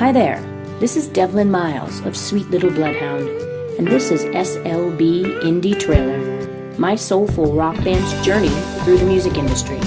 Hi there, this is Devlin Miles of Sweet Little Bloodhound, and this is SLB Indie Trailer, my soulful rock band's journey through the music industry.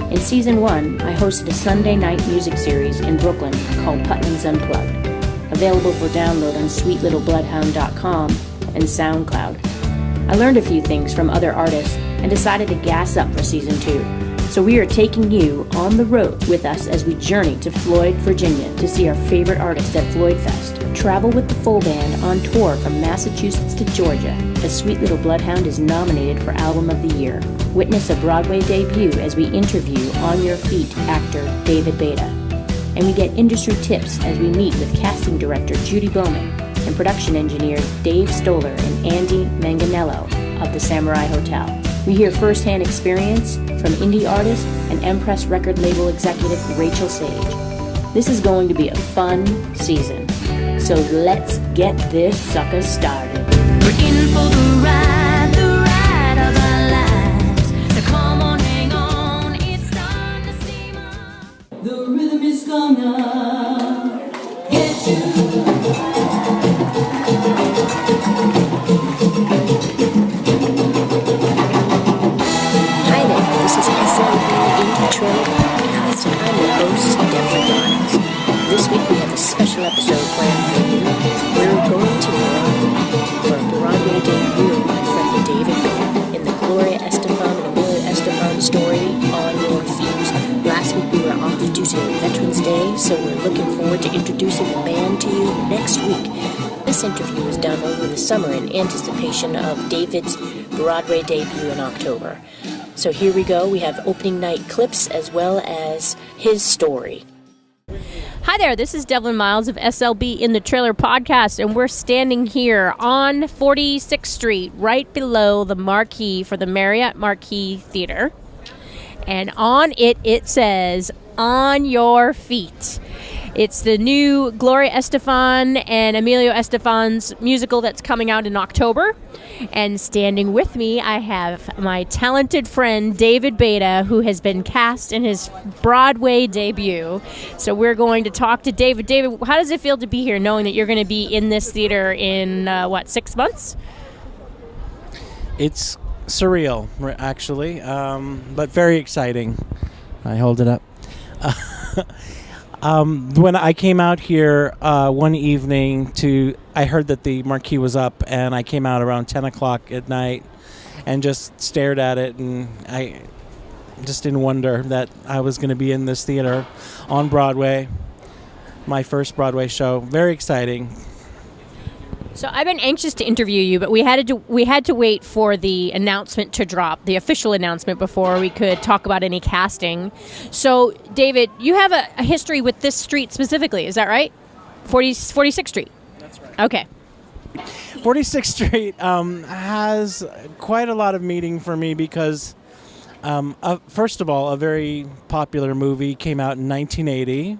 In Season 1, I hosted a Sunday night music series in Brooklyn called Putnam's Unplugged, available for download on sweetlittlebloodhound.com and SoundCloud. I learned a few things from other artists and decided to gas up for Season 2. So we are taking you on the road with us as we journey to Floyd, Virginia to see our favorite artists at Floyd Fest. Travel with the full band on tour from Massachusetts to Georgia as Sweet Little Bloodhound is nominated for Album of the Year. Witness a Broadway debut as we interview On Your Feet actor David Baida. And we get industry tips as we meet with casting director Judy Bowman and production engineers Dave Stoller and Andy Manganello of the Samurai Hotel. We hear firsthand experience from indie artist and Empress record label executive Rachel Sage. This is going to be a fun season, so let's get this sucker started. We're in for the ride of our lives. So come on, hang on, it's time to steam up. The rhythm is gonna get you. This is SLB Indie Trailer Podcast, and I'm your host, David Baida. This week we have a special episode planned for you. We're going to Broadway for a Broadway debut of my friend David Baida in the Gloria Estafan and Emilio Estafan story, On Your Feet. Last week we were off due to Veterans Day, so we're looking forward to introducing the band to you next week. This interview was done over the summer in anticipation of David's Broadway debut in October. So here we go. We have opening night clips as well as his story. Hi there. This is Devlin Miles of SLB in the Trailer Podcast, and we're standing here on 46th Street, right below the marquee for the Marriott Marquis Theater. And on it says, On Your Feet. It's the new Gloria Estafan and Emilio Estefan's musical that's coming out in October. And standing with me, I have my talented friend David Baida, who has been cast in his Broadway debut. So we're going to talk to David. David, how does it feel to be here knowing that you're going to be in this theater in, 6 months? It's surreal, actually, but very exciting. I hold it up. When I came out here one evening I heard that the marquee was up, and I came out around 10 o'clock at night and just stared at it, and I just didn't wonder that I was going to be in this theater on Broadway, my first Broadway show. Very exciting. So I've been anxious to interview you, but we had to wait for the announcement to drop, the official announcement, before we could talk about any casting. So, David, you have a history with this street specifically, is that right? 46th Street. That's right. Okay. 46th Street has quite a lot of meaning for me because, first of all, a very popular movie came out in 1980.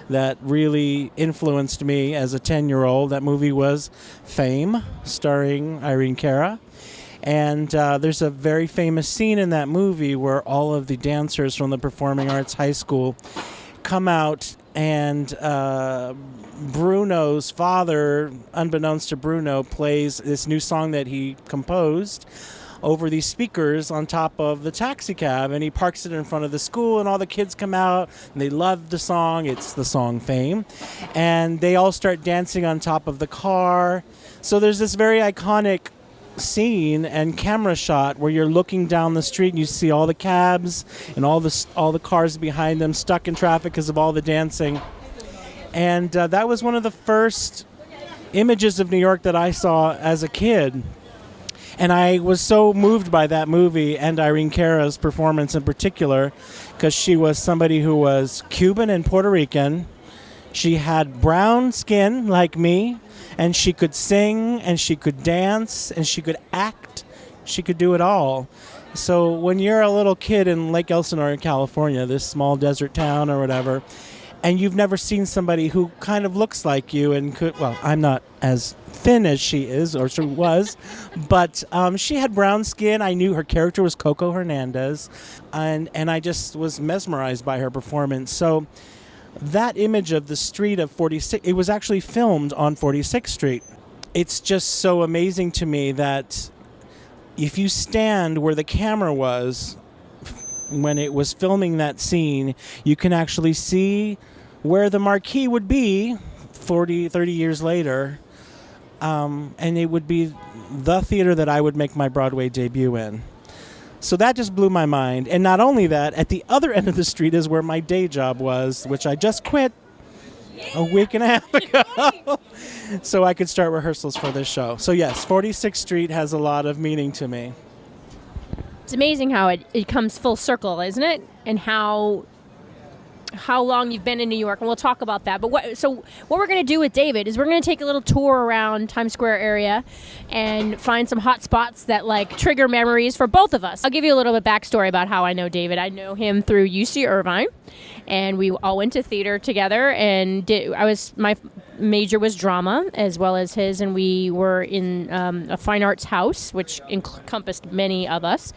That really influenced me as a 10-year-old. That movie was Fame, starring Irene Cara. And there's a very famous scene in that movie where all of the dancers from the Performing Arts High School come out, and Bruno's father, unbeknownst to Bruno, plays this new song that he composed over these speakers on top of the taxi cab, and he parks it in front of the school, and all the kids come out and they love the song. It's the song Fame, and they all start dancing on top of the car. So there's this very iconic scene and camera shot where you're looking down the street and you see all the cabs and all the cars behind them stuck in traffic because of all the dancing. And that was one of the first images of New York that I saw as a kid. And I was so moved by that movie and Irene Cara's performance in particular, because she was somebody who was Cuban and Puerto Rican. She had brown skin like me, and she could sing, and she could dance, and she could act. She could do it all. So when you're a little kid in Lake Elsinore, California, this small desert town or whatever, and you've never seen somebody who kind of looks like you and could, well, I'm not as thin as she is, or she was, but she had brown skin. I knew her character was Coco Hernandez, and I just was mesmerized by her performance. So that image of the street of 46, it was actually filmed on 46th Street. It's just so amazing to me that if you stand where the camera was when it was filming that scene, you can actually see where the marquee would be 30 years later. And it would be the theater that I would make my Broadway debut in. So that just blew my mind. And not only that, at the other end of the street is where my day job was, which I just quit a week and a half ago so I could start rehearsals for this show. So yes, 46th Street has a lot of meaning to me. It's amazing how it comes full circle, isn't it? And how long you've been in New York, and we'll talk about that. But what we're going to do with David is we're going to take a little tour around Times Square area and find some hot spots that trigger memories for both of us. I'll give you a little bit backstory about how I know David. I know him through UC Irvine, and we all went to theater together. And my major was drama as well as his, and we were in a fine arts house, which encompassed many of us.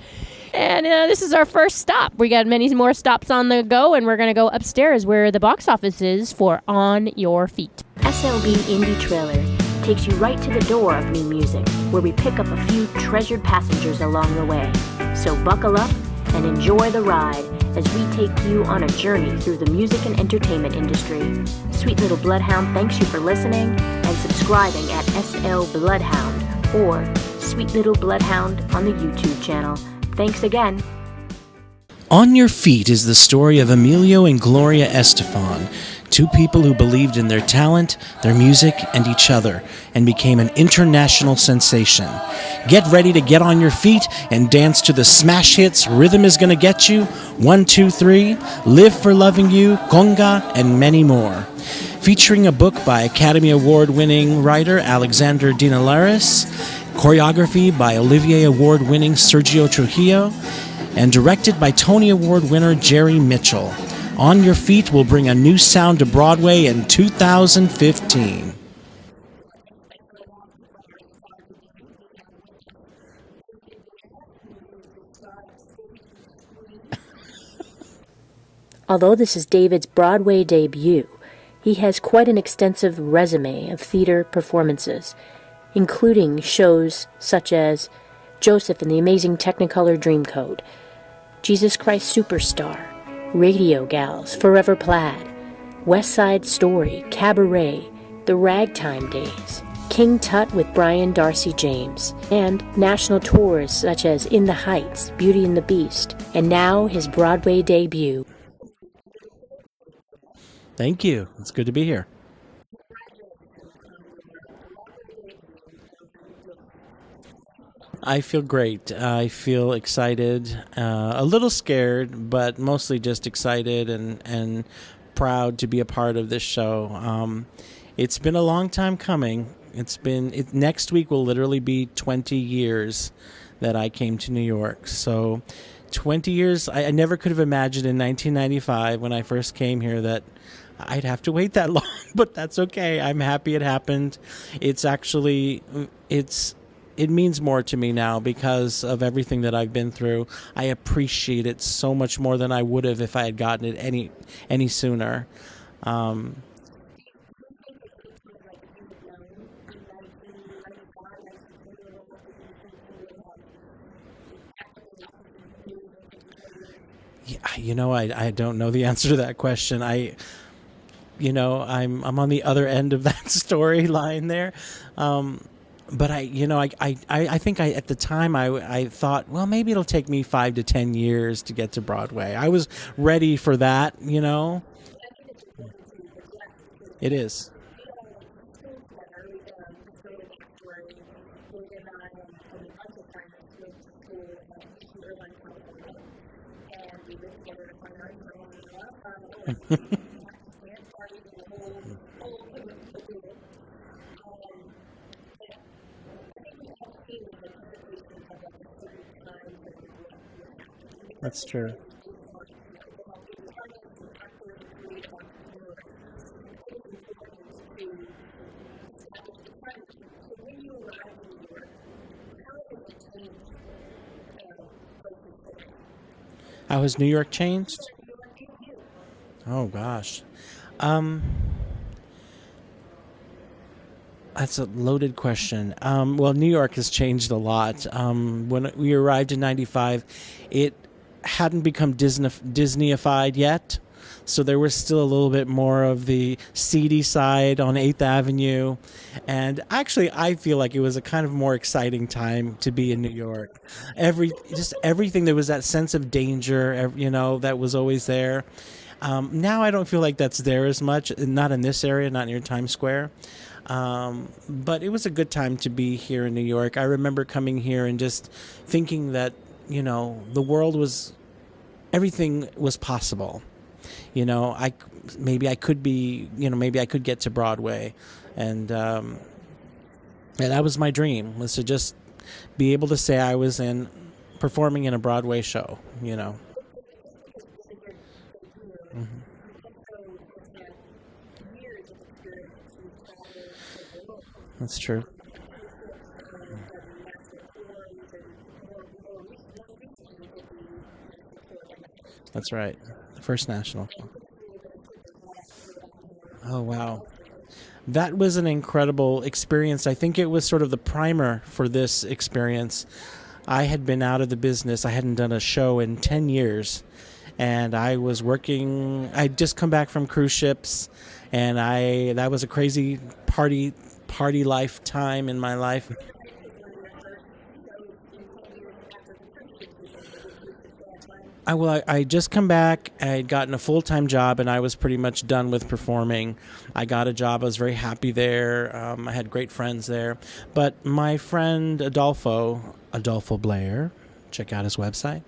And this is our first stop. We got many more stops on the go, and we're going to go upstairs where the box office is for On Your Feet. SLB Indie Trailer takes you right to the door of new music, where we pick up a few treasured passengers along the way. So buckle up and enjoy the ride as we take you on a journey through the music and entertainment industry. Sweet Little Bloodhound thanks you for listening and subscribing at SL Bloodhound or Sweet Little Bloodhound on the YouTube channel. Thanks again. On Your Feet is the story of Emilio and Gloria Estafan, two people who believed in their talent, their music, and each other, and became an international sensation. Get ready to get on your feet and dance to the smash hits Rhythm Is Gonna Get You, 1, 2, 3, Live for Loving You, Conga, and many more. Featuring a book by Academy Award-winning writer Alexander Dinelaris, choreography by Olivier Award-winning Sergio Trujillo, and directed by Tony Award winner Jerry Mitchell. On Your Feet will bring a new sound to Broadway in 2015. Although this is David's Broadway debut, he has quite an extensive resume of theater performances, including shows such as Joseph and the Amazing Technicolor Dreamcoat, Jesus Christ Superstar, Radio Gals, Forever Plaid, West Side Story, Cabaret, The Ragtime Days, King Tut with Brian Darcy James, and national tours such as In the Heights, Beauty and the Beast, and now his Broadway debut. Thank you. It's good to be here. I feel great. I feel excited, a little scared, but mostly just excited and proud to be a part of this show. It's been a long time coming. Next week will literally be 20 years that I came to New York. So 20 years, I never could have imagined in 1995 when I first came here that I'd have to wait that long, but that's okay. I'm happy it happened. It means more to me now because of everything that I've been through. I appreciate it so much more than I would have if I had gotten it any sooner. I don't know the answer to that question. I'm on the other end of that storyline there. But I think at the time I thought, well, maybe it'll take me 5 to 10 years to get to Broadway. I was ready for that, It is. That's true. How has New York changed? Oh, gosh. That's a loaded question. Well, New York has changed a lot. When we arrived in '95, it hadn't become Disneyified yet, so there was still a little bit more of the seedy side on 8th Avenue. And actually, I feel like it was a kind of more exciting time to be in New York. Everything, there was that sense of danger, that was always there. Now I don't feel like that's there as much, not in this area, not near Times Square. But it was a good time to be here in New York. I remember coming here and just thinking that, the world everything was possible. Maybe I could get to Broadway. And that was my dream, was to just be able to say I was performing in a Broadway show, Mm-hmm. That's true. That's right. The first national. Oh, wow. That was an incredible experience. I think it was sort of the primer for this experience. I had been out of the business. I hadn't done a show in 10 years. And I was working. I'd just come back from cruise ships. And that was a crazy party life time in my life. I just come back. I had gotten a full-time job, and I was pretty much done with performing. I got a job. I was very happy there. I had great friends there. But my friend Adolfo Blair, check out his website.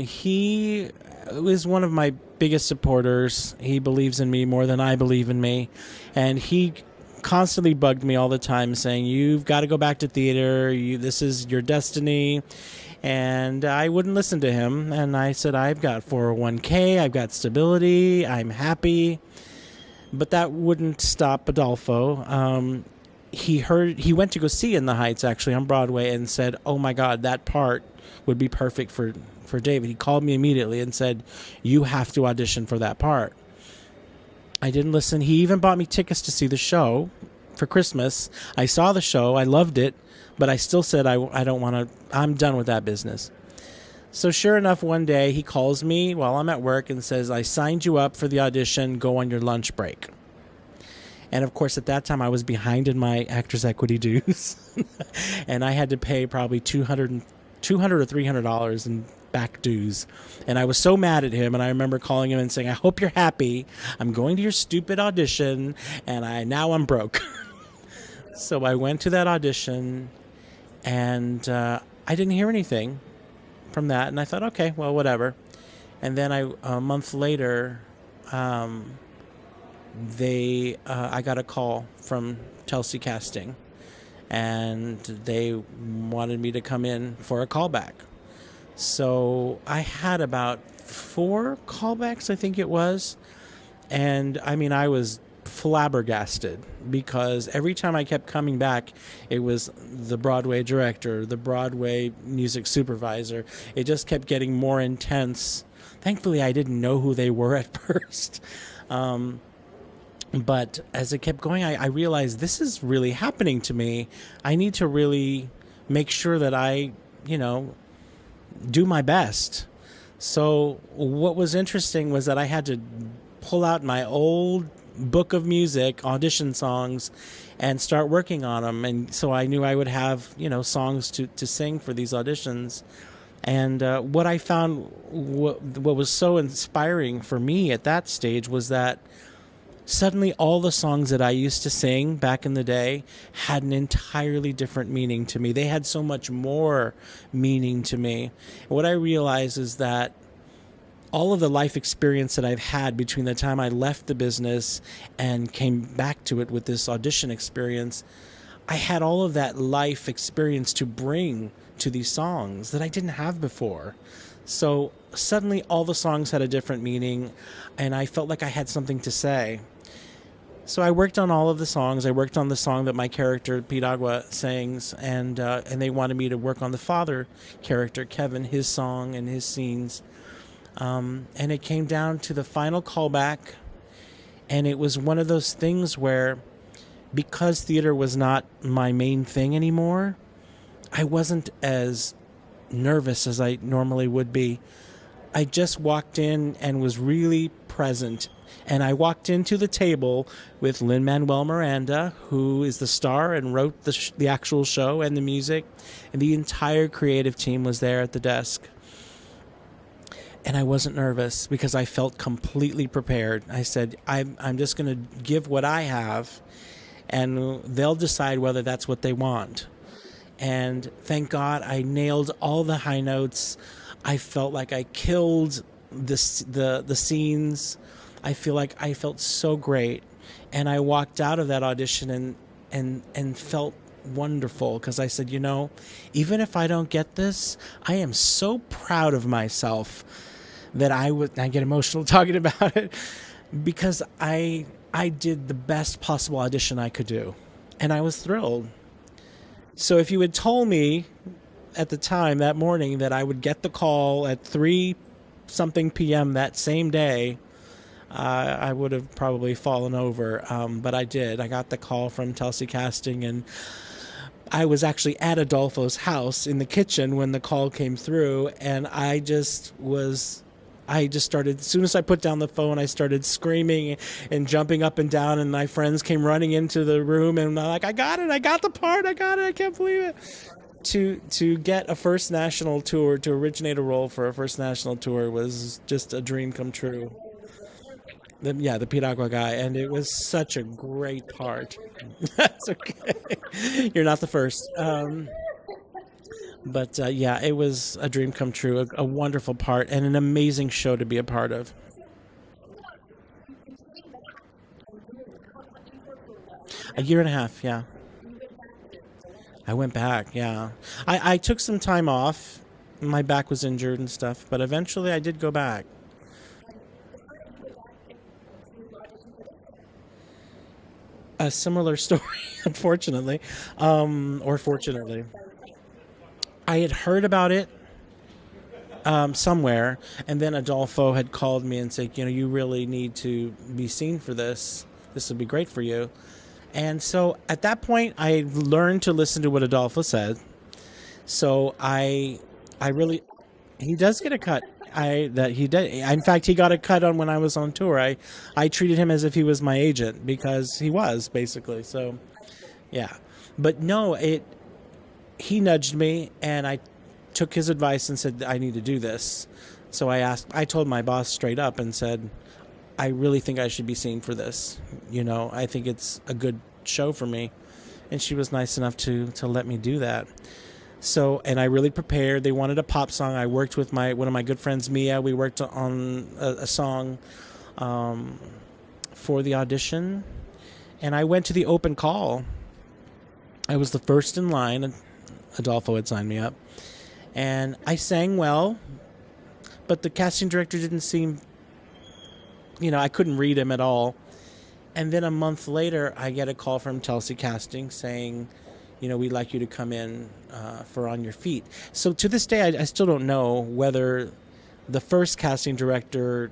He was one of my biggest supporters. He believes in me more than I believe in me. And he constantly bugged me all the time saying, you've got to go back to theater. This is your destiny. And I wouldn't listen to him. And I said, I've got 401k, I've got stability, I'm happy. But that wouldn't stop Adolfo. He went to go see In the Heights, actually, on Broadway, and said, oh my God, that part would be perfect for David. He called me immediately and said, you have to audition for that part. I didn't listen. He even bought me tickets to see the show for Christmas. I saw the show. I loved it. But I still said, I don't want to, I'm done with that business. So sure enough, one day he calls me while I'm at work and says, I signed you up for the audition. Go on your lunch break. And of course, at that time, I was behind in my Actors Equity dues. And I had to pay probably $200 or $300 in back dues. And I was so mad at him. And I remember calling him and saying, I hope you're happy. I'm going to your stupid audition. And now I'm broke. So I went to that audition. And I didn't hear anything from that. And I thought, okay, well, whatever. And then a month later, I got a call from Telsey Casting. And they wanted me to come in for a callback. So I had about 4 callbacks, I think it was. And I mean, I was flabbergasted because every time I kept coming back, it was the Broadway director, the Broadway music supervisor. It just kept getting more intense. Thankfully, I didn't know who they were at first. But as it kept going, I realized this is really happening to me. I need to really make sure that I, do my best. So what was interesting was that I had to pull out my old book of music, audition songs, and start working on them. And so I knew I would have, songs to sing for these auditions. And what I found, what was so inspiring for me at that stage was that suddenly all the songs that I used to sing back in the day had an entirely different meaning to me. They had so much more meaning to me. And what I realized is that all of the life experience that I've had between the time I left the business and came back to it with this audition experience, I had all of that life experience to bring to these songs that I didn't have before. So suddenly all the songs had a different meaning, and I felt like I had something to say. So I worked on all of the songs. I worked on the song that my character, Pete Agua, sings, and they wanted me to work on the father character, Kevin, his song and his scenes. And it came down to the final callback, And it was one of those things where, because theater was not my main thing anymore, I wasn't as nervous as I normally would be. I just walked in and was really present. And I walked into the table with Lin-Manuel Miranda, who is the star and wrote the actual show and the music. And the entire creative team was there at the desk. And I wasn't nervous because I felt completely prepared. I said, I'm just going to give what I have, and they'll decide whether that's what they want. And thank God I nailed all the high notes. I felt like I killed the scenes. I feel like I felt so great. And I walked out of that audition and felt wonderful, because I said, even if I don't get this, I am so proud of myself that I get emotional talking about it, because I did the best possible audition I could do, and I was thrilled. So if you had told me at the time that morning that I would get the call at 3-something p.m. that same day, I would have probably fallen over, but I did. I got the call from Telsey Casting, and I was actually at Adolfo's house in the kitchen when the call came through, and I just started, as soon as I put down the phone, I started screaming and jumping up and down, and my friends came running into the room, and I'm like, I got it, I got the part, I got it, I can't believe it. To get a first national tour, to originate a role for a first national tour, was just a dream come true. The Piragua guy, and it was such a great part. That's okay. You're not the first. But it was a dream come true, a wonderful part, and an amazing show to be a part of. A year and a half, yeah. I went back, yeah. I took some time off. My back was injured and stuff, but eventually I did go back. A similar story, unfortunately, or fortunately. I had heard about it somewhere, and then Adolfo had called me and said, you really need to be seen for this. This would be great for you. And so at that point, I learned to listen to what Adolfo said. So he does get a cut. In fact, he got a cut on when I was on tour. I treated him as if he was my agent, because he was, basically. So, yeah. But no, he nudged me, and I took his advice and said, I need to do this. So I told my boss straight up and said, I really think I should be seen for this. I think it's a good show for me. And she was nice enough to let me do that. So, and I really prepared. They wanted a pop song. I worked with one of my good friends, Mia. We worked on a song for the audition. And I went to the open call. I was the first in line. Adolfo had signed me up. And I sang well, but the casting director didn't seem, I couldn't read him at all. And then a month later, I get a call from Telsey Casting saying, we'd like you to come in for On Your Feet. So to this day, I still don't know whether the first casting director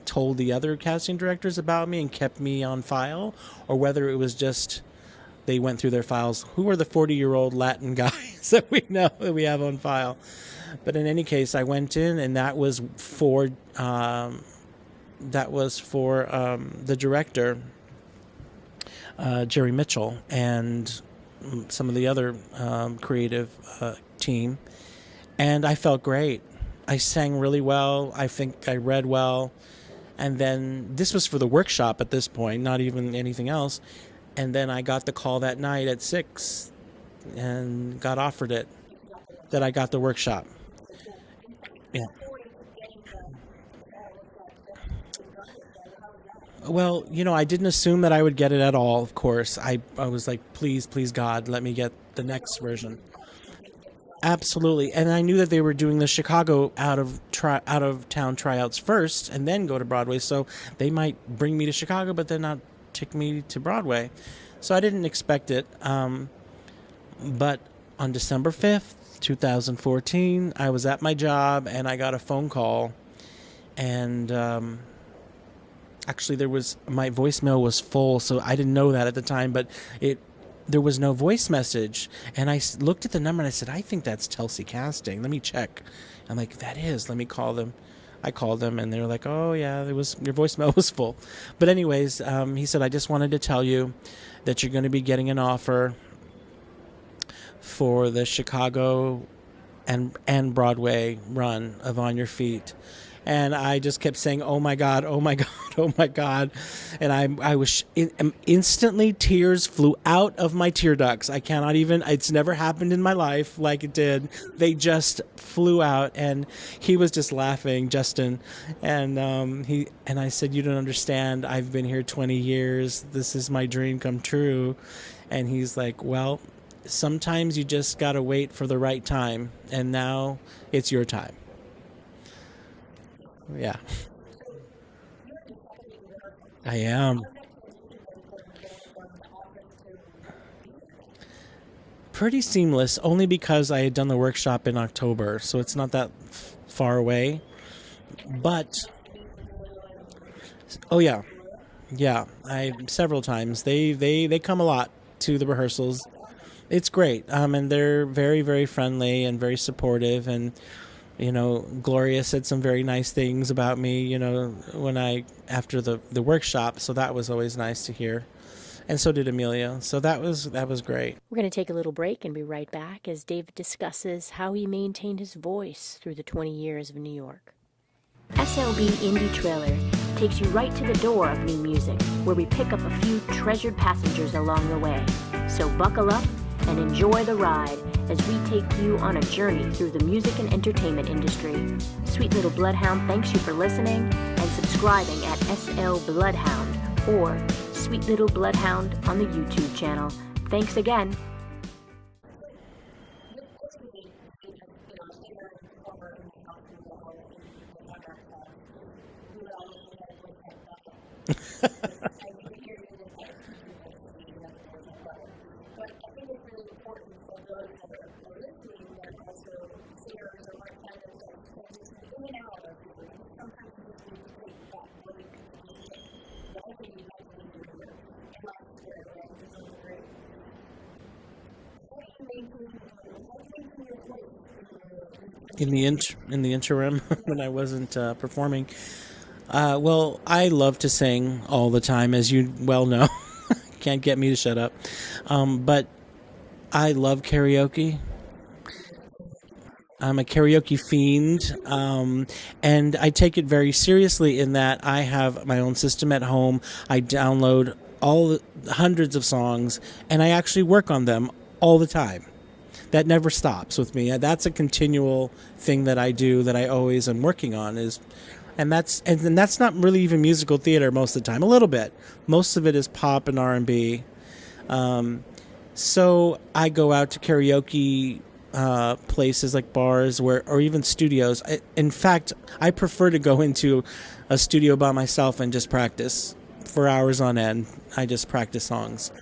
told the other casting directors about me and kept me on file, or whether it was just they went through their files. Who are the 40-year-old Latin guys that we know that we have on file? But in any case, I went in, and that was for the director, Jerry Mitchell, and some of the other creative team. And I felt great. I sang really well. I think I read well. And then this was for the workshop at this point, not even anything else. And then I got the call that night at 6 and got offered it, that I got the workshop. Yeah. Well, I didn't assume that I would get it at all, of course. I was like, please, God, let me get the next version. Absolutely. And I knew that they were doing the Chicago out of town tryouts first and then go to Broadway. So they might bring me to Chicago, but then not take me to Broadway. So I didn't expect it. But on December 5th, 2014, I was at my job, and I got a phone call. And actually, my voicemail was full, so I didn't know that at the time, but there was no voice message. And I looked at the number and I said, I think that's Telsey Casting. Let me check. I'm like, that is. Let me call them. I called them and they were like, oh yeah, your voicemail was full. But anyways, he said, I just wanted to tell you that you're going to be getting an offer for the Chicago and Broadway run of On Your Feet. And I just kept saying, oh my God, oh my God, oh my God. And I was instantly, tears flew out of my tear ducts. I cannot even, it's never happened in my life like it did. They just flew out, and he was just laughing, Justin. And I said, you don't understand. I've been here 20 years. This is my dream come true. And he's like, well, sometimes you just got to wait for the right time. And now it's your time. Yeah. I am. Pretty seamless, only because I had done the workshop in October, so it's not that far away. But, oh yeah. Yeah, several times. They come a lot to the rehearsals. It's great. And they're very, very friendly and very supportive, and Gloria said some very nice things about me, after the workshop. So that was always nice to hear. And so did Emilio. So that was great. We're going to take a little break and be right back as David discusses how he maintained his voice through the 20 years of New York. SLB Indie Trailer takes you right to the door of new music, where we pick up a few treasured passengers along the way. So buckle up and enjoy the ride as we take you on a journey through the music and entertainment industry. Sweet Little Bloodhound thanks you for listening and subscribing at SL Bloodhound or Sweet Little Bloodhound on the YouTube channel. Thanks again. In the interim, when I wasn't performing, well, I love to sing all the time, as you well know. Can't get me to shut up. But I love karaoke. I'm a karaoke fiend, and I take it very seriously in that I have my own system at home. I download hundreds of songs, and I actually work on them all the time. That never stops with me. That's a continual thing that I do, that I always am working on. And that's not really even musical theater most of the time. A little bit. Most of it is pop and R&B. So I go out to karaoke places like bars or even studios. In fact, I prefer to go into a studio by myself and just practice for hours on end. I just practice songs.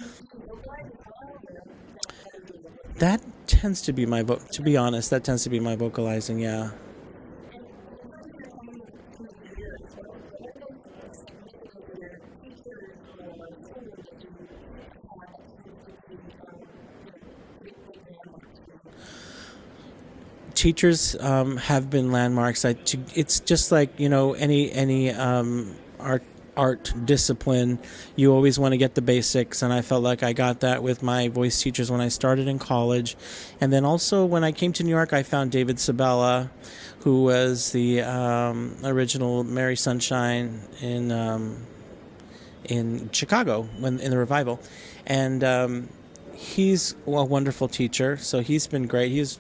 That tends to be to be honest, that tends to be my vocalizing, yeah. Teachers have been landmarks. It's just like, any art discipline, you always want to get the basics, and I felt like I got that with my voice teachers when I started in college. And then also when I came to New York, I found David Sabella, who was the original Mary Sunshine in Chicago in the revival. And he's a wonderful teacher, so he's been great. He's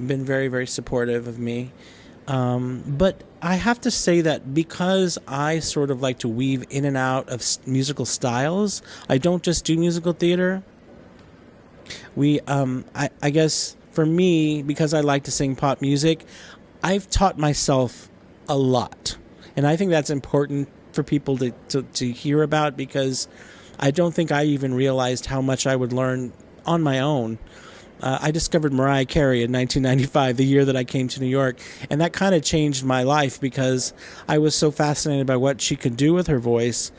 been very, very supportive of me. But I have to say that because I sort of like to weave in and out of musical styles, I don't just do musical theater. I guess for me, because I like to sing pop music, I've taught myself a lot. And I think that's important for people to hear about, because I don't think I even realized how much I would learn on my own. I discovered Mariah Carey in 1995, the year that I came to New York, and that kind of changed my life because I was so fascinated by what she could do with her voice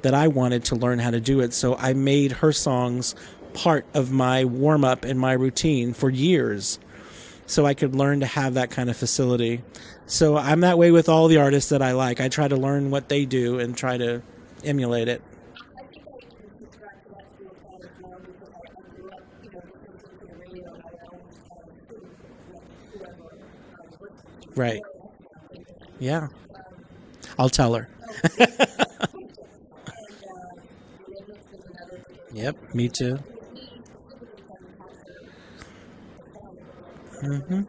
that I wanted to learn how to do it. So I made her songs part of my warm-up and my routine for years so I could learn to have that kind of facility. So I'm that way with all the artists that I like. I try to learn what they do and try to emulate it. Right. Yeah. I'll tell her. Yep, me too. Hmm.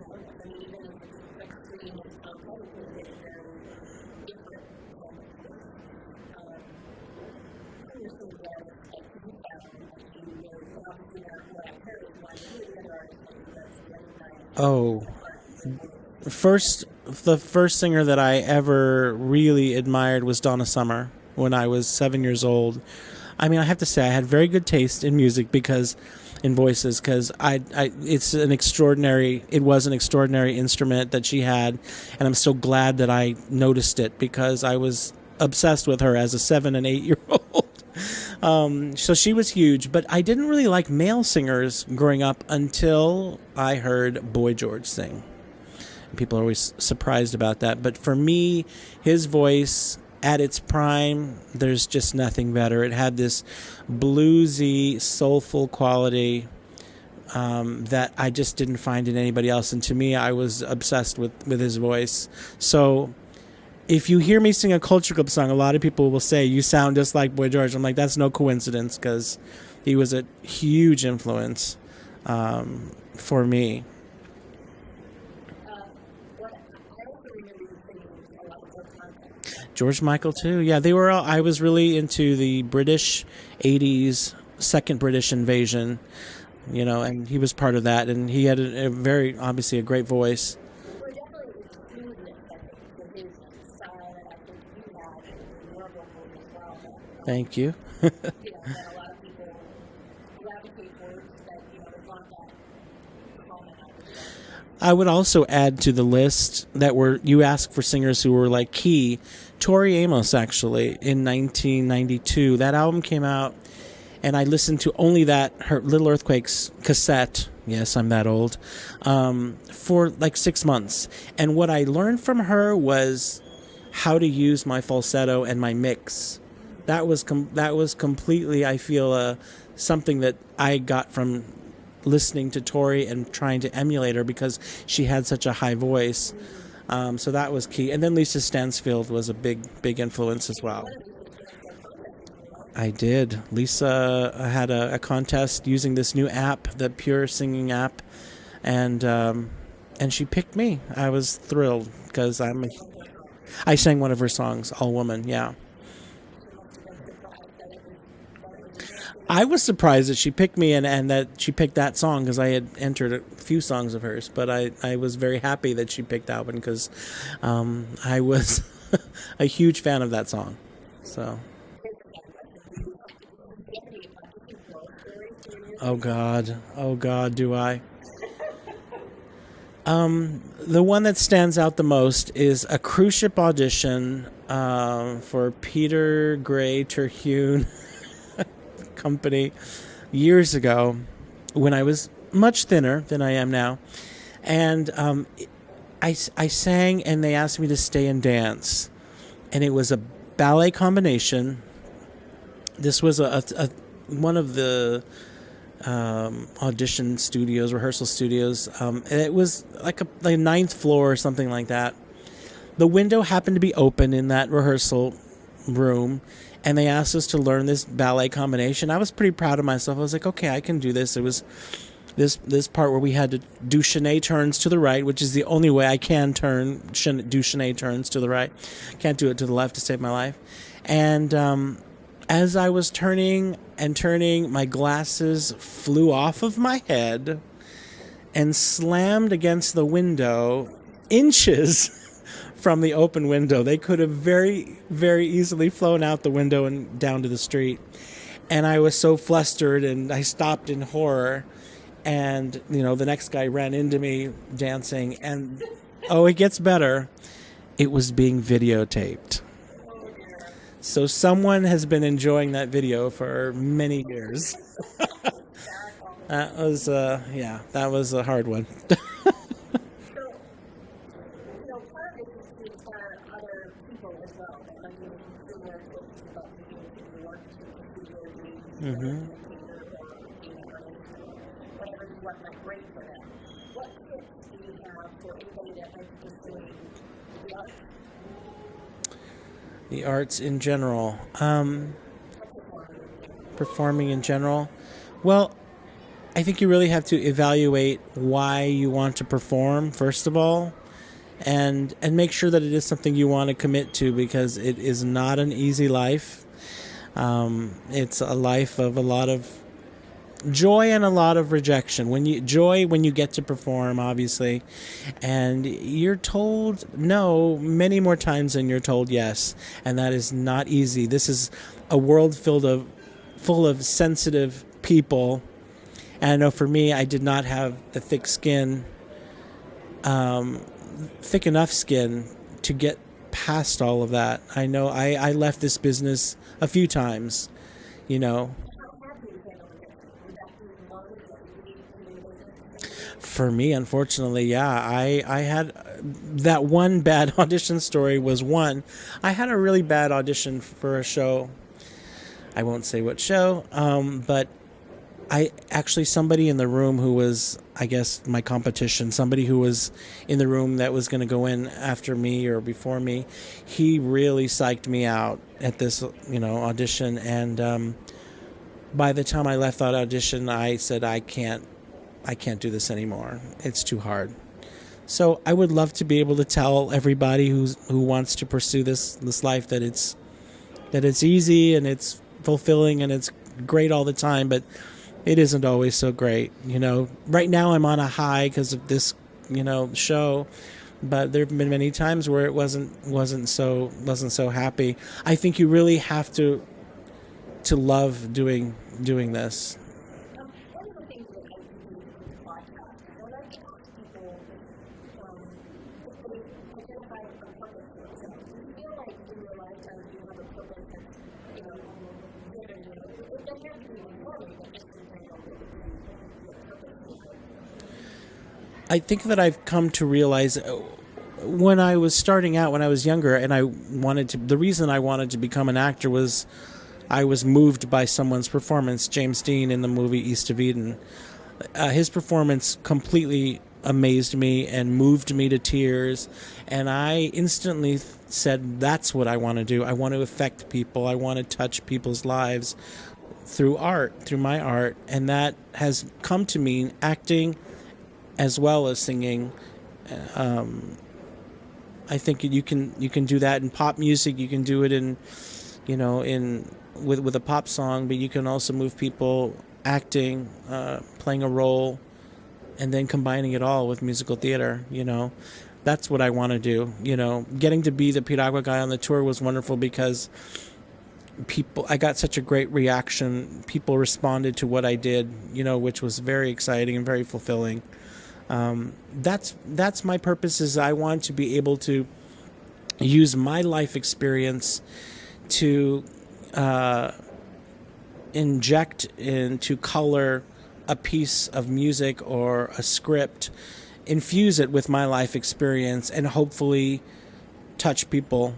Oh, the first singer that I ever really admired was Donna Summer when I was 7 years old. I mean, I have to say I had very good taste in music in voices, because it was an extraordinary instrument that she had, and I'm so glad that I noticed it because I was obsessed with her as a 7 and 8 year old. So she was huge, but I didn't really like male singers growing up until I heard Boy George sing. People are always surprised about that, but for me, his voice at its prime, there's just nothing better. It had this bluesy, soulful quality that I just didn't find in anybody else, and to me, I was obsessed with his voice. So if you hear me sing a Culture Club song, a lot of people will say, you sound just like Boy George. I'm like, that's no coincidence, because he was a huge influence for me. George Michael too. Yeah, they were all, I was really into the British 80s, second British invasion, and he was part of that, and he had a very, obviously a great voice. Thank you. I would also add to the list that you asked for singers who were like key. Tori Amos, actually, in 1992. That album came out, and I listened to only her Little Earthquakes cassette. Yes, I'm that old. For like 6 months. And what I learned from her was how to use my falsetto and my mix. That was completely, I feel, something that I got from listening to Tori and trying to emulate her because she had such a high voice. So that was key. And then Lisa Stansfield was a big influence as well. I did. Lisa had a contest using this new app, the Pure Singing app, and she picked me. I was thrilled because I sang one of her songs, All Woman, yeah. I was surprised that she picked me and that she picked that song because I had entered a few songs of hers, but I was very happy that she picked that one because I was a huge fan of that song. So, oh God, do I? The one that stands out the most is a cruise ship audition for Peter Gray Terhune Company years ago when I was much thinner than I am now, and I sang and they asked me to stay and dance, and it was a ballet combination. This was one of the audition studios, rehearsal studios, and it was like a ninth floor or something like that. The window happened to be open in that rehearsal room, and they asked us to learn this ballet combination. I was pretty proud of myself. I was like, okay, I can do this. It was this part where we had to do chaîné turns to the right, which is the only way I can do chaîné turns to the right. Can't do it to the left to save my life. And as I was turning and turning, my glasses flew off of my head and slammed against the window inches from the open window. They could have very, very easily flown out the window and down to the street. And I was so flustered, and I stopped in horror. And, the next guy ran into me dancing, and, it gets better. It was being videotaped. So someone has been enjoying that video for many years. That was, that was a hard one. Mm-hmm. The arts in general. Performing in general. Well, I think you really have to evaluate why you want to perform, first of all, and make sure that it is something you want to commit to, because it is not an easy life. It's a life of a lot of joy and a lot of rejection. When you get to perform, obviously, and you're told no many more times than you're told yes, and that is not easy. This is a world full of sensitive people, and I know for me, I did not have the thick enough skin to get past all of that. I know I left this business a few times, For me, unfortunately, yeah. I had that one bad audition story was one. I had a really bad audition for a show. I won't say what show, but somebody in the room who was, I guess, my competition, somebody who was in the room that was going to go in after me or before me, he really psyched me out at this, audition. And by the time I left that audition, I said, I can't do this anymore. It's too hard. So I would love to be able to tell everybody who wants to pursue this life that it's easy and it's fulfilling and it's great all the time, but it isn't always so great. Right now I'm on a high because of this, show, but there have been many times where it wasn't so happy. I think you really have to love doing this. I think that I've come to realize when I was starting out, when I was younger, and the reason I wanted to become an actor was I was moved by someone's performance, James Dean in the movie East of Eden. His performance completely amazed me and moved me to tears, and I instantly said, that's what I want to do. I want to affect people. I want to touch people's lives through art, through my art, and that has come to mean acting as well as singing. I think you can do that in pop music. You can do it with a pop song, but you can also move people acting, playing a role, and then combining it all with musical theater. That's what I want to do. Getting to be the Piragua guy on the tour was wonderful because I got such a great reaction. People responded to what I did, which was very exciting and very fulfilling. That's my purpose. Is I want to be able to use my life experience to inject into color a piece of music or a script, infuse it with my life experience, and hopefully touch people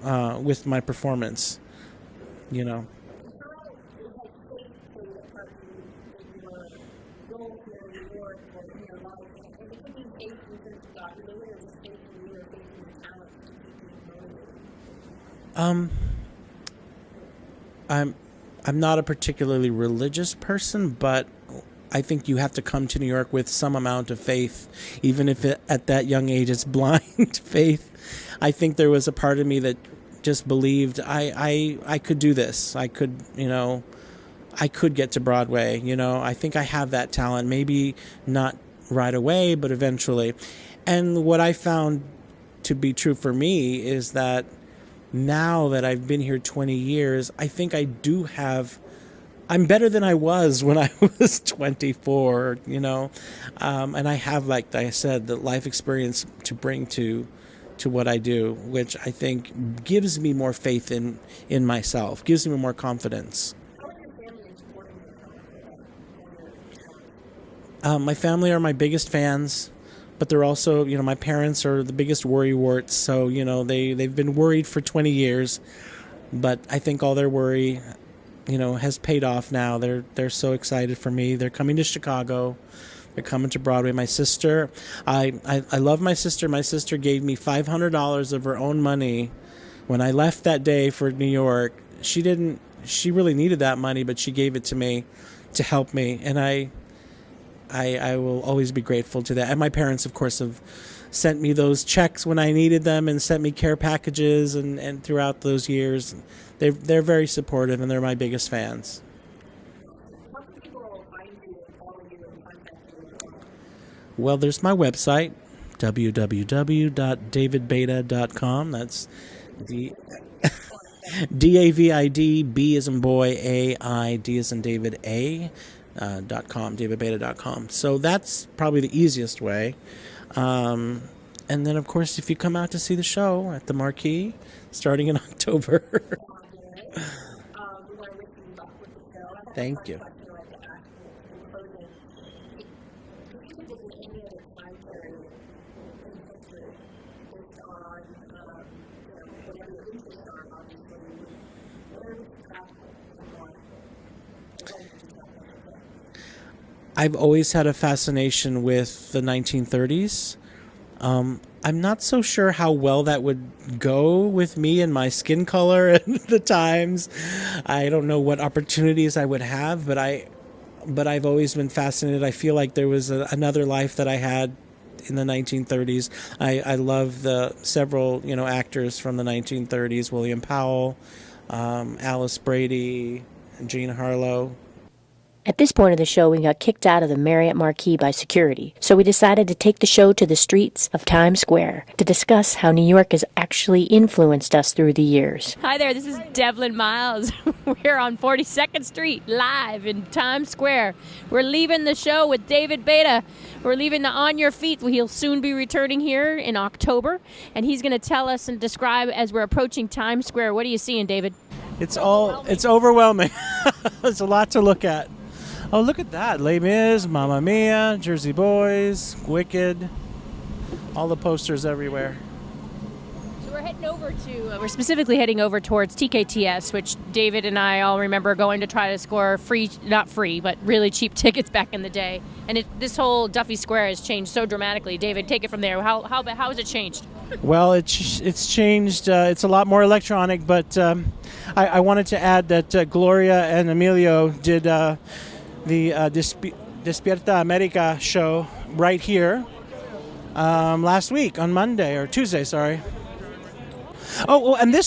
with my performance. I'm not a particularly religious person, but I think you have to come to New York with some amount of faith, even if at that young age it's blind faith. I think there was a part of me that just believed I could do this. I could get to Broadway. I think I have that talent. Maybe not right away, but eventually. And what I found to be true for me is that now that I've been here 20 years, I think I do have I'm better than I was when I was 24, and I have, like I said, the life experience to bring to what I do, which I think gives me more faith in myself, gives me more confidence. My family are my biggest fans, but they're also, my parents are the biggest worrywarts. So, they've been worried for 20 years, but I think all their worry, has paid off now. They're so excited for me. They're coming to Chicago. They're coming to Broadway. My sister, I love my sister. My sister gave me $500 of her own money when I left that day for New York. She really needed that money, but she gave it to me to help me. And I will always be grateful to that. And my parents, of course, have sent me those checks when I needed them and sent me care packages and throughout those years. They're very supportive, and they're my biggest fans. Well, there's my website, www.davidbaida.com. That's DAVID, B as in boy, AI, D as in David, A. .com, davidbaida.com. So that's probably the easiest way. And then, of course, if you come out to see the show at the Marquee, starting in October. Thank you. I've always had a fascination with the 1930s. I'm not so sure how well that would go with me and my skin color and the times. I don't know what opportunities I would have, but I've always been fascinated. I feel like there was another life that I had in the 1930s. I love the several actors from the 1930s: William Powell, Alice Brady, Jean Harlow. At this point of the show, we got kicked out of the Marriott Marquis by security, so we decided to take the show to the streets of Times Square to discuss how New York has actually influenced us through the years. Hi there, this is Devlin Miles. We're on 42nd Street, live in Times Square. We're leaving the show with David Baida. We're leaving the On Your Feet. He'll soon be returning here in October, and he's going to tell us and describe as we're approaching Times Square. What are you seeing, David? It's overwhelming. There's a lot to look at. Oh, look at that. Les Mis, Mamma Mia, Jersey Boys, Wicked. All the posters everywhere. So we're specifically heading over towards TKTS, which David and I all remember going to try to score not free, but really cheap tickets back in the day. And this whole Duffy Square has changed so dramatically. David, take it from there. How has it changed? Well, it's changed. It's a lot more electronic, but I wanted to add that Gloria and Emilio did the Despierta America show right here last week on Monday or Tuesday, sorry. Oh, and the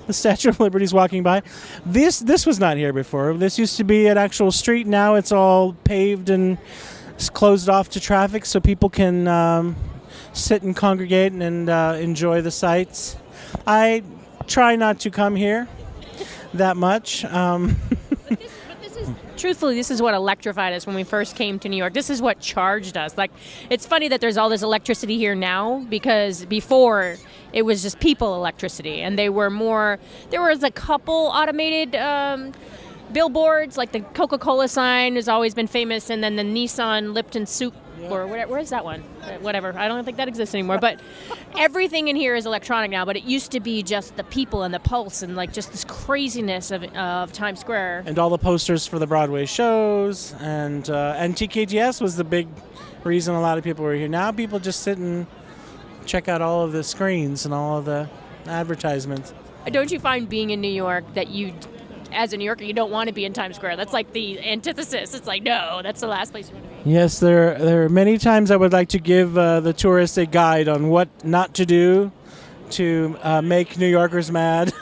Statue of Liberty's walking by. This was not here before. This used to be an actual street. Now it's all paved and it's closed off to traffic so people can sit and congregate and enjoy the sights. I try not to come here that much. Truthfully, this is what electrified us when we first came to New York. This is what charged us. Like, it's funny that there's all this electricity here now, because before it was just people electricity, and there was a couple automated billboards, like the Coca-Cola sign has always been famous, and then the Nissan Lipton soup, or where is that one? Whatever. I don't think that exists anymore. But everything in here is electronic now, but it used to be just the people and the pulse and like just this craziness of Times Square. And all the posters for the Broadway shows, and TKTS was the big reason a lot of people were here. Now people just sit and check out all of the screens and all of the advertisements. Don't you find being in New York that as a New Yorker, you don't want to be in Times Square? That's like the antithesis. It's like, no, that's the last place you want to be. Yes, there are many times I would like to give the tourists a guide on what not to do to make New Yorkers mad.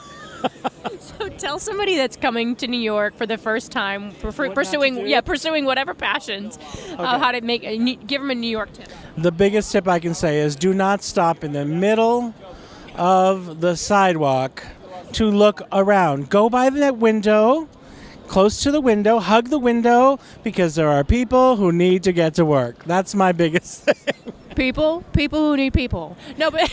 So tell somebody that's coming to New York for the first time, pursuing whatever passions, how to give them a New York tip. The biggest tip I can say is do not stop in the middle of the sidewalk to look around. Go by that window, close to the window, hug the window, because there are people who need to get to work. That's my biggest thing. People who need people. No, but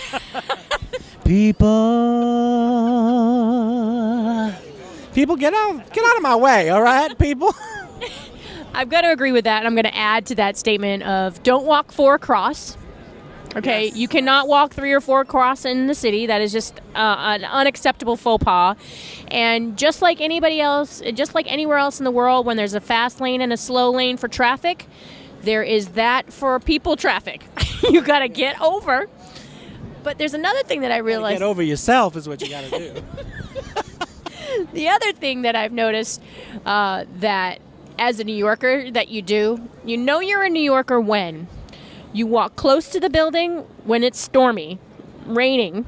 People, get out of my way, all right, people? I've got to agree with that. And I'm going to add to that statement of don't walk 4 across. Okay, Yes. you cannot walk 3 or 4 across in the city. That is just an unacceptable faux pas. And just like anybody else, just like anywhere else in the world, when there's a fast lane and a slow lane for traffic, there is that for people traffic. You got to get over. But there's another thing that I realized. Get over yourself is what you got to do. The other thing that I've noticed that as a New Yorker that you do, you know you're a New Yorker when you walk close to the building when it's stormy, raining.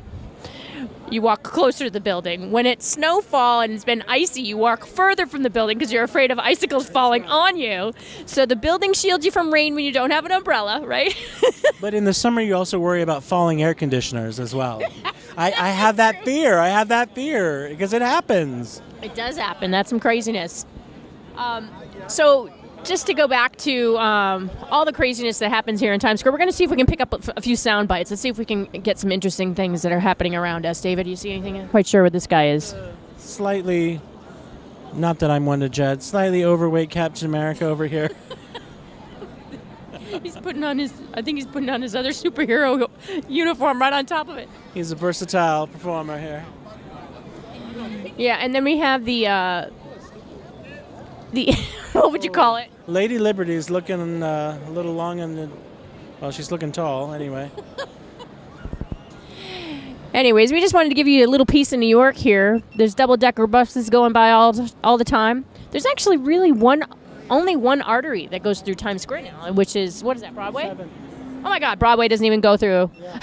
You walk closer to the building. When it's snowfall and it's been icy, you walk further from the building because you're afraid of icicles falling on you. So the building shields you from rain when you don't have an umbrella, right? But in the summer, you also worry about falling air conditioners as well. I have that fear. Because it happens. It does happen. That's some craziness. So just to go back to all the craziness that happens here in Times Square, we're going to see if we can pick up a few sound bites. Let's see if we can get some interesting things that are happening around us. David, do you see anything? I'm quite sure what this guy is. Slightly, not that I'm one to judge, slightly overweight Captain America over here. I think he's putting on his other superhero uniform right on top of it. He's a versatile performer here. Yeah, and then we have the what would you call it? Lady Liberty's looking a little long on the... Well, she's looking tall, anyway. Anyways, we just wanted to give you a little piece of New York here. There's double-decker buses going by all the time. There's actually really only one artery that goes through Times Square now, which is, what is that, Broadway? 7. Oh my God, Broadway doesn't even go through Yeah.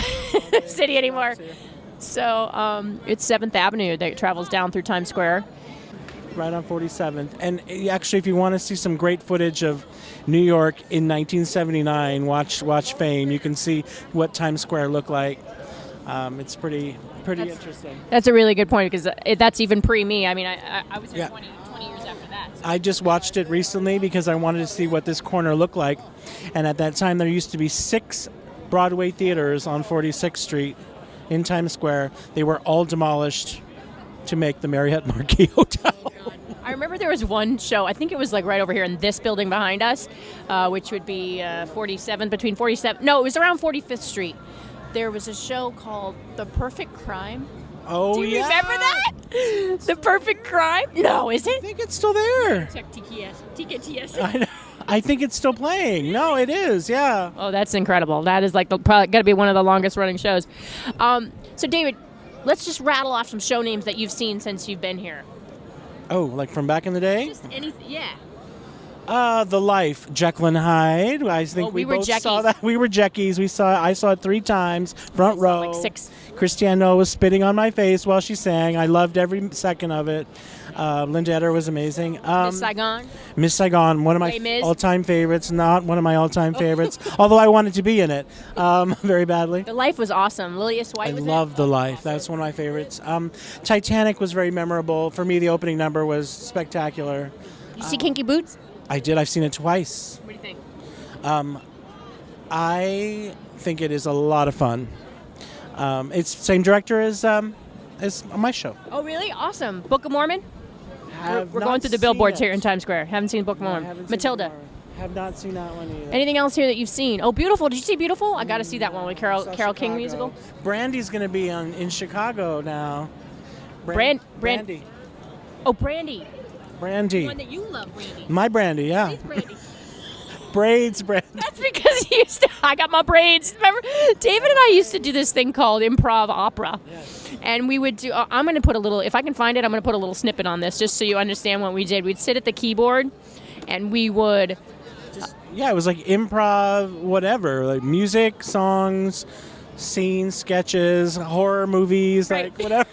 city anymore. So it's 7th Avenue that travels down through Times Square. Right on 47th. And actually, if you want to see some great footage of New York in 1979, watch Fame. You can see what Times Square looked like. It's pretty interesting. That's a really good point because that's even pre-me. I mean, I was here 20 years after that. So. I just watched it recently because I wanted to see what this corner looked like. And at that time, there used to be 6 Broadway theaters on 46th Street in Times Square. They were all demolished to make the Marriott Marquis Hotel. I remember there was one show, I think it was like right over here in this building behind us, which would be 47th, between 47, no, it was around 45th Street. There was a show called The Perfect Crime. Oh, Do you yeah. remember that? The Perfect Crime? No, is I it? think it's still there. TKTS. I think it's still playing. No, it is, yeah. Oh, that's incredible. That is like probably got to be one of the longest running shows. So, David, let's just rattle off some show names that you've seen since you've been here. Oh, like from back in the day? Just anything, yeah. The Life, Jekyll and Hyde. I think we were both saw Jeckies. that. We were Jeckies. I saw it 3 times, front row. Like 6. Christiane Noah was spitting on my face while she sang. I loved every second of it. Linda Eder was amazing. Miss Saigon. Miss Saigon, one of my Les Mis. all-time favorites. Not one of my all-time favorites, although I wanted to be in it very badly. The Life was awesome. Lilius White I was love The Life. That's one of my favorites. Titanic was very memorable. For me, the opening number was spectacular. Did you see Kinky Boots? I did. I've seen it twice. What do you think? I think it is a lot of fun. It's same director as my show. Oh, really? Awesome. Book of Mormon? We're Have going not through the seen billboards it. here in Times Square. Haven't seen Book of No, I Mormon. haven't seen Matilda. it tomorrow. Have not seen that one either. Anything else here that you've seen? Oh, Beautiful. Did you see Beautiful? I got to see that one with Carol Saw King Chicago. musical. Brandy's going to be in Chicago now. Brandy. Oh, Brandy. Brandy. One that you love, Brandy. My Brandy, yeah. It's Brandy. Braids, Brandy. That's because I got my braids. Remember, David and I used to do this thing called improv opera. Yes. And we would do, I'm going to put a little, if I can find it, I'm going to put a little snippet on this just so you understand what we did. We'd sit at the keyboard and we would, Yeah, it was like improv, whatever, like music, songs, scenes, sketches, horror movies, Right. like whatever.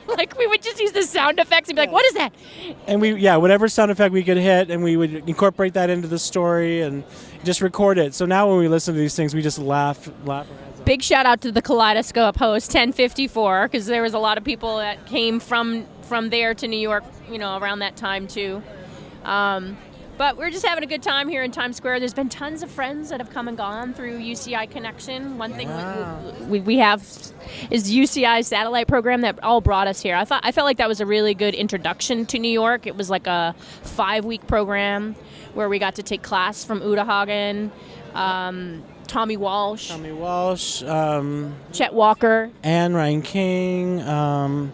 like, we would just use the sound effects and be like, what is that? And whatever sound effect we could hit, and we would incorporate that into the story and just record it. So now when we listen to these things, we just laugh our heads off. Big shout out to the Kaleidoscope host, 1054, because there was a lot of people that came from there to New York, around that time too. But we're just having a good time here in Times Square. There's been tons of friends that have come and gone through UCI Connection. One thing we have is UCI satellite program that all brought us here. I felt like that was a really good introduction to New York. It was like a 5-week program where we got to take class from Uta Hagen, Tommy Walsh, Chet Walker, Anne Ryan King.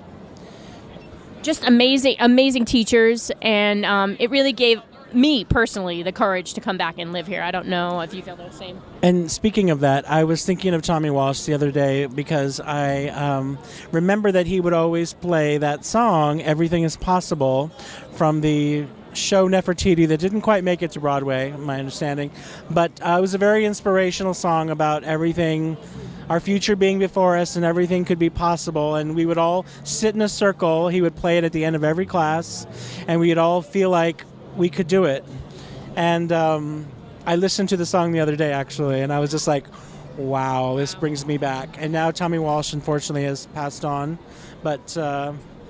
Just amazing teachers, and it really gave me personally the courage to come back and live here. I don't know if you feel the same. And speaking of that, I was thinking of Tommy Walsh the other day because I remember that he would always play that song, Everything is Possible, from the show Nefertiti that didn't quite make it to Broadway, my understanding. But it was a very inspirational song about everything, our future being before us, and everything could be possible. And we would all sit in a circle. He would play it at the end of every class, and we'd all feel like we could do it. And I listened to the song the other day, actually, and I was just like, wow, this brings me back. And now Tommy Walsh, unfortunately, has passed on. But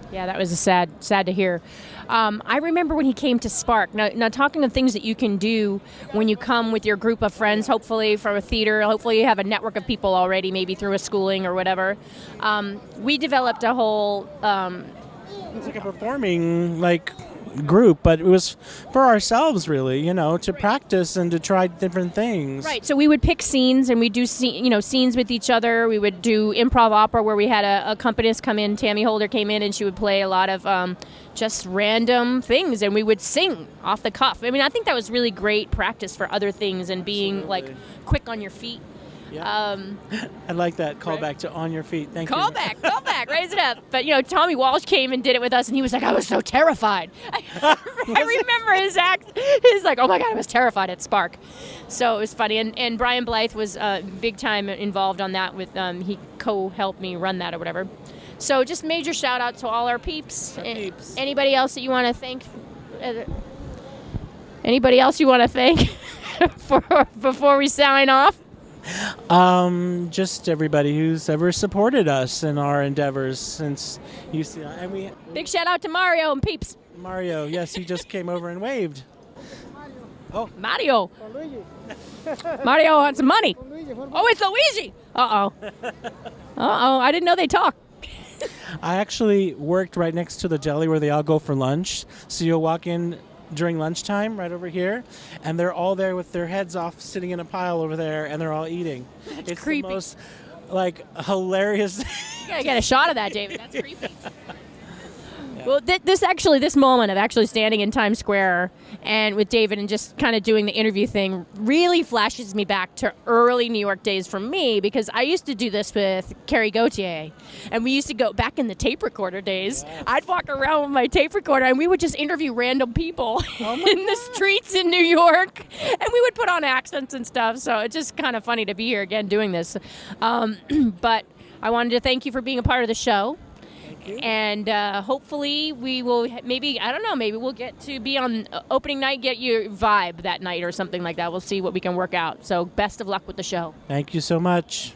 yeah, that was sad to hear. I remember when he came to Spark. Now, talking of things that you can do when you come with your group of friends, hopefully from a theater, hopefully you have a network of people already, maybe through a schooling or whatever. We developed a whole... it was like a performing, group, but it was for ourselves, really, to practice and to try different things. Right. So we would pick scenes, and we'd do scenes with each other. We would do improv opera where we had a accompanist come in. Tammy Holder came in, and she would play a lot of just random things, and we would sing off the cuff. I mean, I think that was really great practice for other things and being Absolutely. Quick on your feet. Yeah. I like that callback to On Your Feet. Thank you. Callback, raise it up. But, Tommy Walsh came and did it with us, and he was like, I was so terrified. I remember his act. He's like, oh, my God, I was terrified at Spark. So it was funny. And Brian Blythe was big time involved on that. With he co-helped me run that or whatever. So just major shout-out to all our peeps. Anybody else that you want to thank? Anybody else you want to thank before we sign off? Just everybody who's ever supported us in our endeavors since UCI. And big shout out to Mario and peeps. Mario, yes, he just came over and waved. Oh, Mario. Mario wants some money. Oh, it's Luigi. Uh-oh. I didn't know they talk. I actually worked right next to the deli where they all go for lunch. So you'll walk in during lunchtime right over here, and they're all there with their heads off, sitting in a pile over there, and they're all eating. It's creepy. The most hilarious. You gotta get a shot of that, David. That's creepy. Well, this moment of actually standing in Times Square and with David and just kind of doing the interview thing really flashes me back to early New York days for me, because I used to do this with Carrie Gauthier, and we used to go back in the tape recorder days. Yes. I'd walk around with my tape recorder, and we would just interview random people in the streets in New York, and we would put on accents and stuff. So it's just kind of funny to be here again doing this. But I wanted to thank you for being a part of the show. And hopefully we will maybe we'll get to be on opening night, get your vibe that night or something like that. We'll see what we can work out. So best of luck with the show. Thank you so much.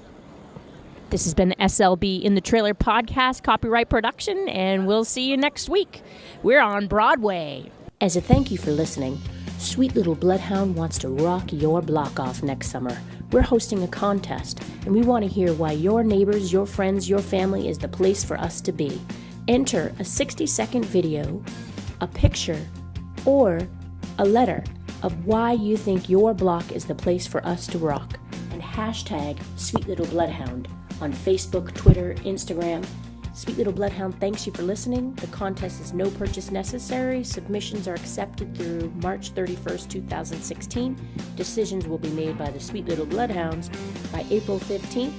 This has been the SLB Indie Trailer Podcast, copyright production, and we'll see you next week. We're on Broadway. As a thank you for listening, Sweet Little Bloodhound wants to rock your block off next summer. We're hosting a contest, and we want to hear why your neighbors, your friends, your family is the place for us to be. Enter a 60-second video, a picture, or a letter of why you think your block is the place for us to rock, and hashtag Sweet Little Bloodhound on Facebook, Twitter, Instagram. Sweet Little Bloodhound thanks you for listening. The contest is no purchase necessary. Submissions are accepted through March 31st, 2016. Decisions will be made by the Sweet Little Bloodhounds by April 15th,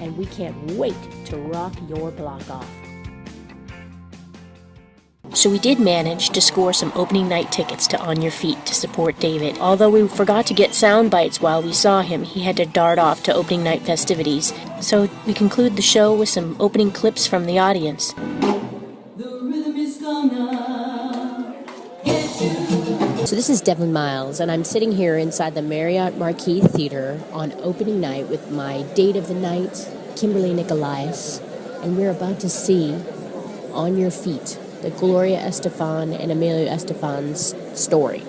and we can't wait to rock your block off. So we did manage to score some opening night tickets to On Your Feet to support David. Although we forgot to get sound bites while we saw him, he had to dart off to opening night festivities. So we conclude the show with some opening clips from the audience. The rhythm is gonna get you. So this is Devlin Miles, and I'm sitting here inside the Marriott Marquis Theater on opening night with my date of the night, Kimberly Nicolaus, and we're about to see On Your Feet the Gloria Estafan and Emilio Estafan's story.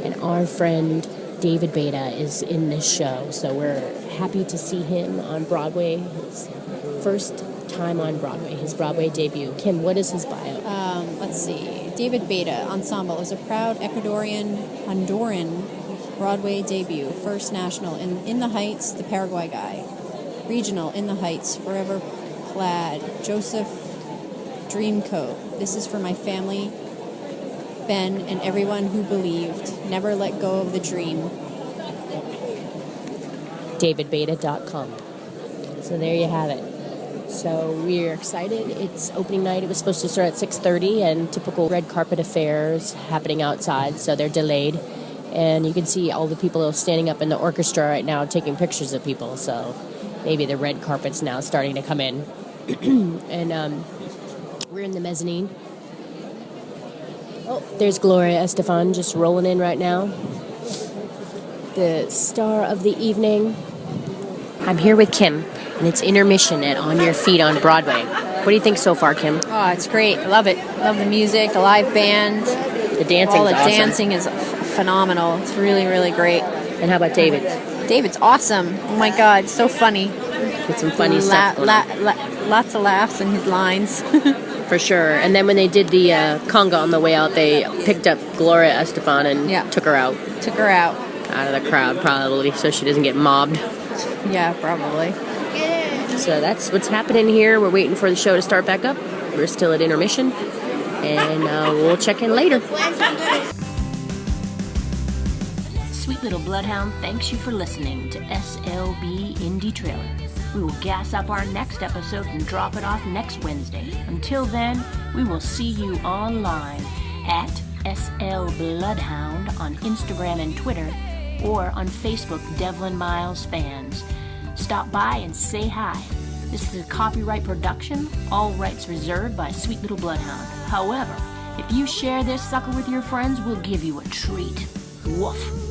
And our friend David Baida is in this show, so we're happy to see him on Broadway. His first time on Broadway, his Broadway debut. Kim, what is his bio? Let's see. David Baida, Ensemble, is a proud Honduran Broadway debut. First national in the Heights, The Paraguay Guy. Regional, In the Heights, Forever Plaid, Joseph Dreamcoat. This is for my family, Ben, and everyone who believed. Never let go of the dream. DavidBaida.com. So there you have it. So we're excited. It's opening night. It was supposed to start at 6:30, and typical red carpet affairs happening outside, so they're delayed. And you can see all the people standing up in the orchestra right now taking pictures of people, so maybe the red carpet's now starting to come in. And we're in the mezzanine. Oh, there's Gloria Estafan just rolling in right now. The star of the evening. I'm here with Kim, and it's intermission at On Your Feet on Broadway. What do you think so far, Kim? Oh, it's great. I love it. Love the music, the live band. The dancing. All the awesome. dancing is phenomenal. It's really, really great. And how about David? David's awesome. Oh my God, so funny. Get some funny stuff going on. Lots of laughs in his lines. For sure. And then when they did the conga on the way out, they picked up Gloria Estafan and took her out. Took her out of the crowd, probably, so she doesn't get mobbed. Yeah, probably. So that's what's happening here. We're waiting for the show to start back up. We're still at intermission, and we'll check in later. Sweet Little Bloodhound thanks you for listening to SLB Indie Trailer. We will gas up our next episode and drop it off next Wednesday. Until then, we will see you online at SL Bloodhound on Instagram and Twitter, or on Facebook, Devlin Miles Fans. Stop by and say hi. This is a copyright production, all rights reserved by Sweet Little Bloodhound. However, if you share this sucker with your friends, we'll give you a treat. Woof.